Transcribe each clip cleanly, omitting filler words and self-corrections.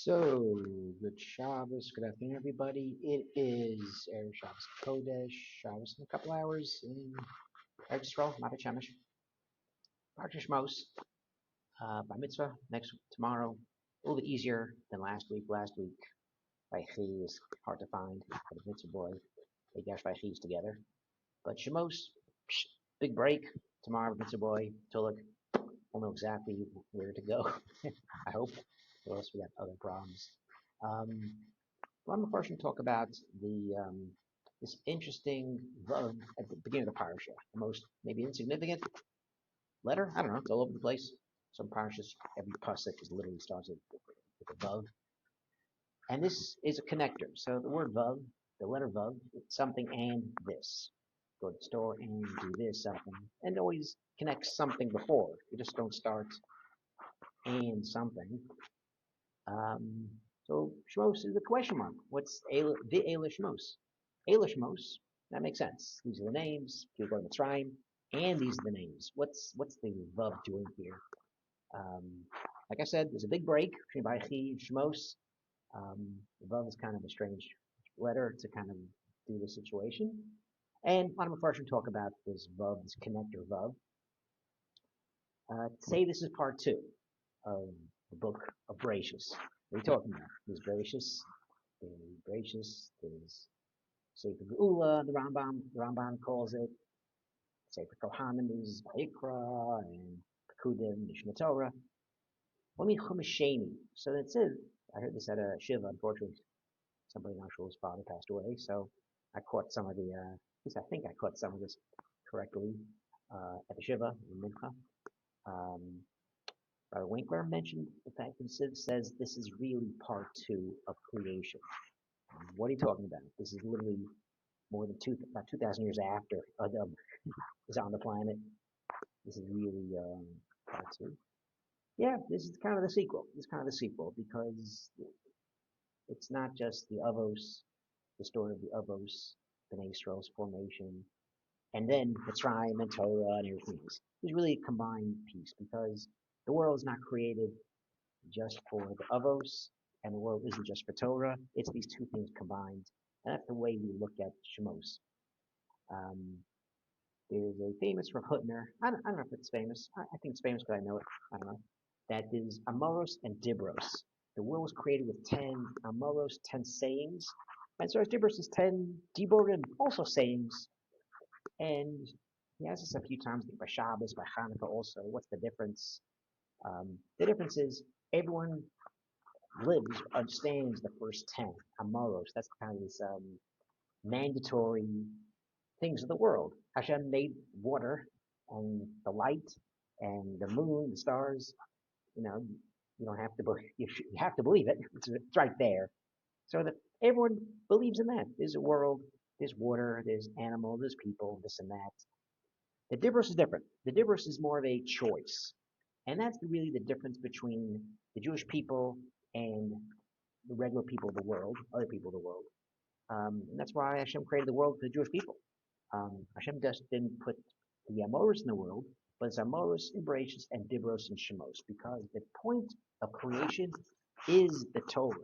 So, good Shabbos, good afternoon, everybody. It is Erev Shabbos Kodesh, Shabbos in a couple hours in Eretz Yisrael, Mata Shemesh, Parsha Shemos, by mitzvah tomorrow. A little bit easier than last week. Last week, Vaychi is hard to find, but the mitzvah boy, they gash Vaychi's together. But Shemos, big break tomorrow, mitzvah boy, Tuluk, we'll know exactly where to go, I hope, or else we got other problems. Well, I'm first going to talk about this interesting vav at the beginning of the parasha, the most maybe insignificant letter. I don't know, it's all over the place. Some parashas, every pasuk is literally starts with a vav, and this is a connector. So the word vav, the letter vav, it's something and this. Go to the store and do this something, and always connect something before. You just don't start and something. So Shemos is a question mark. What's the Eila Shemos? Eila Shemos, that makes sense. These are the names. People go to Mitzrayim, and these are the names. What's the Vav doing here? Like I said, there's a big break between Vaychi and Shemos. The Vav is kind of a strange letter to kind of do the situation. And I'm first going to talk about this Vav, this connector Vav. Say this is part 2 of the book of Bereshit. What are you talking about? There's Bereshit, there's Sefer Geula, the Rambam calls it. Sefer Kohanim is Vayikra, and Pekudim, Mishnah Torah. What do you mean Chumasheni? So it says, I heard this at a Shiva, unfortunately, somebody in our shul's father passed away, so I caught some of the, at least I think I caught some of this correctly, at the Shiva, in Mincha. Brother Winkler mentioned the fact that it says this is really part 2 of creation. What are you talking about? This is literally more than about 2,000 years after Adam is on the planet. This is really part 2. Yeah, this is kind of the sequel. This is kind of the sequel because it's not just the Avos, the story of the Avos, Bnei Yisrael's formation, and then Mitzrayim and Torah and everything else. It's really a combined piece because the world is not created just for the Avos, and the world isn't just for Torah. It's these two things combined, and that's the way we look at Shemos. There's a famous Rav Hutner. I don't know if it's famous. I think it's famous, but I know it. I don't know. That is Amoros and Dibros. The world was created with 10 Amoros, 10 sayings, and so Dibros is 10 Diborim, also sayings. And he has this a few times, I think by Shabbos, by Hanukkah also. What's the difference? The difference is everyone understands the first 10 Amoros. That's kind of this mandatory things of the world. Hashem made water and the light and the moon, the stars. You know, you don't have to believe. You have to believe it. It's right there. So that everyone believes in that. There's a world. There's water. There's animal. There's people. This and that. The Dibros is different. The Dibros is more of a choice, and that's really the difference between the Jewish people and the regular people of the world, other people of the world. And that's why Hashem created the world for the Jewish people. Hashem just didn't put the Amoros in the world, but it's Amoros in Bereshit and Dibros and Shemos, because the point of creation is the Torah.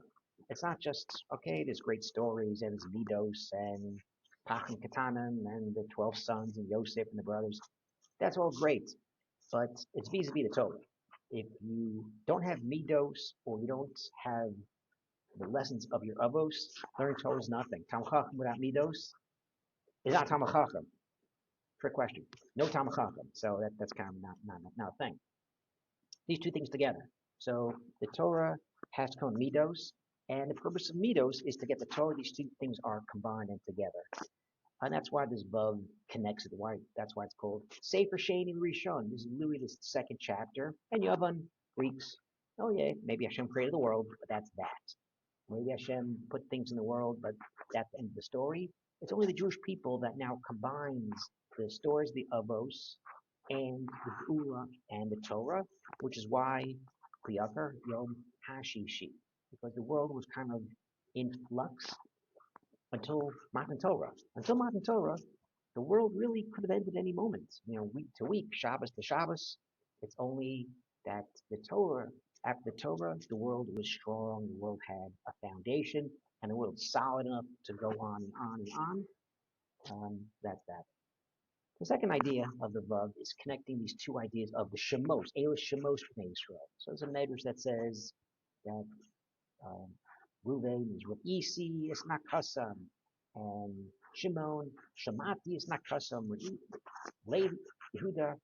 It's not just, okay, there's great stories, and there's Midos, and Pach and Katanim, and the 12 sons, and Yosef and the brothers. That's all great, but it's vis-a-vis the Torah. If you don't have Midos, or you don't have the lessons of your Avos, learning Torah is nothing. Talmid Chacham without Midos is not Talmid Chacham. Trick question. No Talmid Chacham. So that's kind of not a thing. These two things together. So the Torah has to come Midos, and the purpose of Midos is to get the Torah. These two things are combined and together. And that's why this Vav connects it. That's why it's called Sefer Sheni Rishon. This is literally the second chapter. And Yavan, Greeks, oh yeah, maybe Hashem created the world, but that's that. Maybe Hashem put things in the world, but that's the end of the story. It's only the Jewish people that now combines the stories, the Avos, and the Geula and the Torah, which is why Kliyakar Yom Hashishi, because the world was kind of in flux until Matan Torah. Until Matan Torah, the world really could have ended any moment. You know, week to week, Shabbos to Shabbos. It's only that the Torah After the Torah, the world was strong, the world had a foundation, and the world was solid enough to go on and on and on. That's that. The second idea of the Vav is connecting these two ideas of the Shemos, Eilish Shemos B'nai Yisrael. So there's a medrash that says that um, Ruvain is Re'isi, it's not Kasam, and Shimon, Shamati is not Kasam, Levi, Yehuda.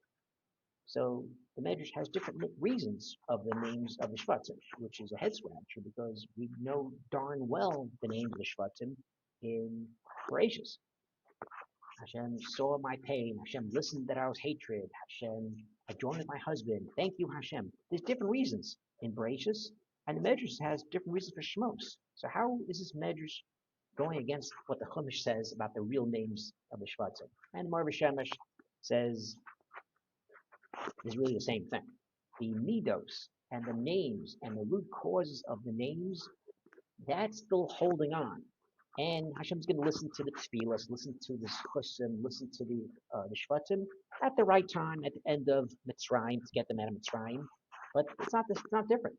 So the Medrash has different reasons of the names of the Shvatim, which is a head scratcher because we know darn well the names of the Shvatim in Bereshit. Hashem saw my pain. Hashem listened that I was hatred. Hashem, I joined with my husband. Thank you, Hashem. There's different reasons in Bereshit, and the Medrash has different reasons for Shemos. So how is this Medrash going against what the Chumash says about the real names of the Shvatim? And Marv Shemesh says is really the same thing. The midos and the names and the root causes of the names, that's still holding on. And Hashem's going to listen to the tefillas, listen to the chusim, listen to the shvatim at the right time, at the end of Mitzrayim, to get them out of Mitzrayim. But it's not different.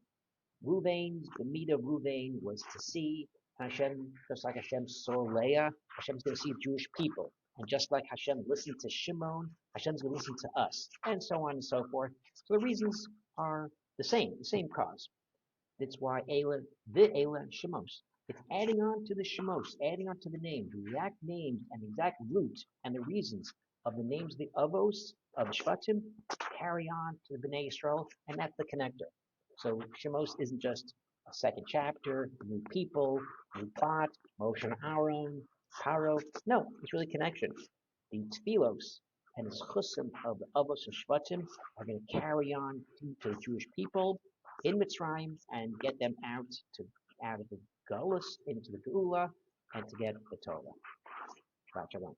Ruvain's, the meat of Ruvain was to see Hashem, just like Hashem saw Leah, Hashem's going to see Jewish people. And just like Hashem listened to Shimon, Hashem's going to listen to us, and so on and so forth. So the reasons are the same cause. That's why the Eila Shemos. It's adding on to the Shemos, adding on to the names, the exact names and the exact root and the reasons of the names of the Avos, of the Shvatim, carry on to the Bnei Yisrael, and that's the connector. So Shemos isn't just a second chapter, new people, new plot, Moshe and Aaron, Paro. No, it's really connection. The Tfilos and the Chusim of the Avos and Shvatim are going to carry on to the Jewish people in Mitzrayim and get them out of the Gullus into the Geula and to get the Torah. Shabbat Shalom.